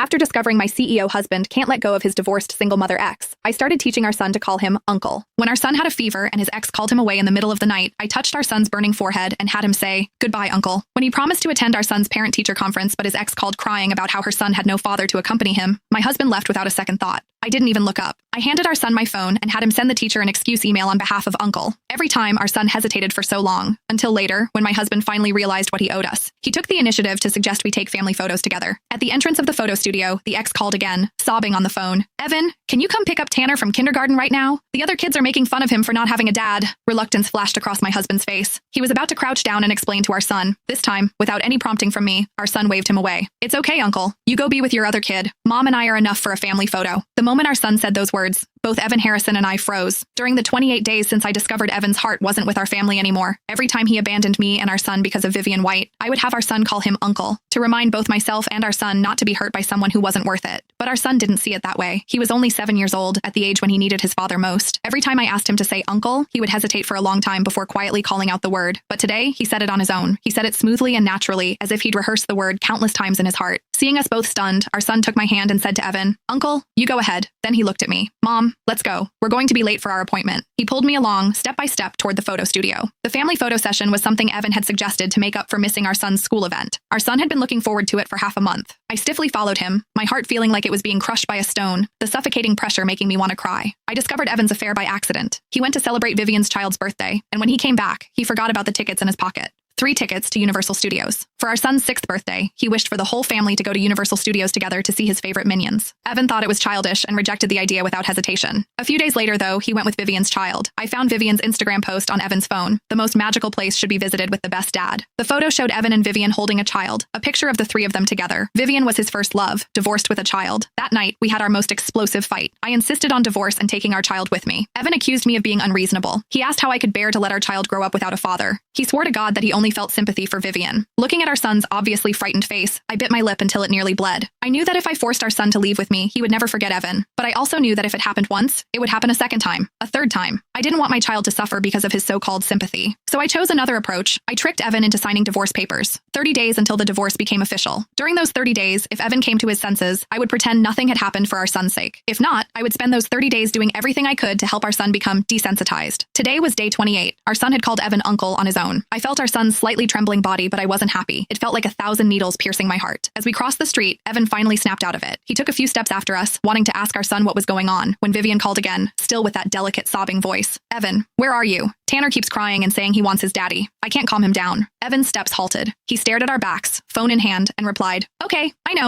After discovering my CEO husband can't let go of his divorced single mother ex, I started teaching our son to call him Uncle. When our son had a fever and his ex called him away in the middle of the night, I touched our son's burning forehead and had him say, "Goodbye, Uncle." When he promised to attend our son's parent-teacher conference but his ex called crying about how her son had no father to accompany him, my husband left without a second thought. I didn't even look up. I handed our son my phone and had him send the teacher an excuse email on behalf of Uncle. Every time, our son hesitated for so long, until later, when my husband finally realized what he owed us. He took the initiative to suggest we take family photos together. At the entrance of the photo studio, the ex called again, sobbing on the phone. "Evan, can you come pick up Tanner from kindergarten right now? The other kids are making fun of him for not having a dad." Reluctance flashed across my husband's face. He was about to crouch down and explain to our son. This time, without any prompting from me, our son waved him away. "It's okay, Uncle. You go be with your other kid. Mom and I are enough for a family photo." The moment our son said those words, both Evan Harrison and I froze. During the 28 days since I discovered Evan's heart wasn't with our family anymore, every time he abandoned me and our son because of Vivian White, I would have our son call him Uncle, to remind both myself and our son not to be hurt by someone who wasn't worth it. But our son didn't see it that way. He was only 7 years old, at the age when he needed his father most. Every time I asked him to say Uncle, he would hesitate for a long time before quietly calling out the word. But today, he said it on his own. He said it smoothly and naturally, as if he'd rehearsed the word countless times in his heart. Seeing us both stunned, our son took my hand and said to Evan, "Uncle, you go ahead." Then he looked at me. "Mom, let's go. We're going to be late for our appointment." He pulled me along, step by step, toward the photo studio. The family photo session was something Evan had suggested to make up for missing our son's school event. Our son had been looking forward to it for half a month. I stiffly followed him, my heart feeling like it was being crushed by a stone, the suffocating pressure making me want to cry. I discovered Evan's affair by accident. He went to celebrate Vivian's child's birthday, and when he came back, he forgot about the tickets in his pocket. 3 tickets to Universal Studios. For our son's 6th birthday, he wished for the whole family to go to Universal Studios together to see his favorite Minions. Evan thought it was childish and rejected the idea without hesitation. A few days later, though, he went with Vivian's child. I found Vivian's Instagram post on Evan's phone. The most magical place should be visited with the best dad. The photo showed Evan and Vivian holding a child, a picture of the 3 of them together. Vivian was his first love, divorced with a child. That night, we had our most explosive fight. I insisted on divorce and taking our child with me. Evan accused me of being unreasonable. He asked how I could bear to let our child grow up without a father. He swore to God that he only felt sympathy for Vivian. Looking at our son's obviously frightened face, I bit my lip until it nearly bled. I knew that if I forced our son to leave with me, he would never forget Evan. But I also knew that if it happened once, it would happen a second time, a third time. I didn't want my child to suffer because of his so-called sympathy. So I chose another approach. I tricked Evan into signing divorce papers. 30 days until the divorce became official. During those 30 days, if Evan came to his senses, I would pretend nothing had happened for our son's sake. If not, I would spend those 30 days doing everything I could to help our son become desensitized. Today was day 28. Our son had called Evan Uncle on his own. I felt our son's slightly trembling body, but I wasn't happy. It felt like 1,000 needles piercing my heart. As we crossed the street, Evan finally snapped out of it. He took a few steps after us, wanting to ask our son what was going on, when Vivian called again, still with that delicate sobbing voice. "Evan, where are you? Tanner keeps crying and saying he wants his daddy. I can't calm him down." Evan's steps halted. He stared at our backs, phone in hand, and replied, "Okay, I know."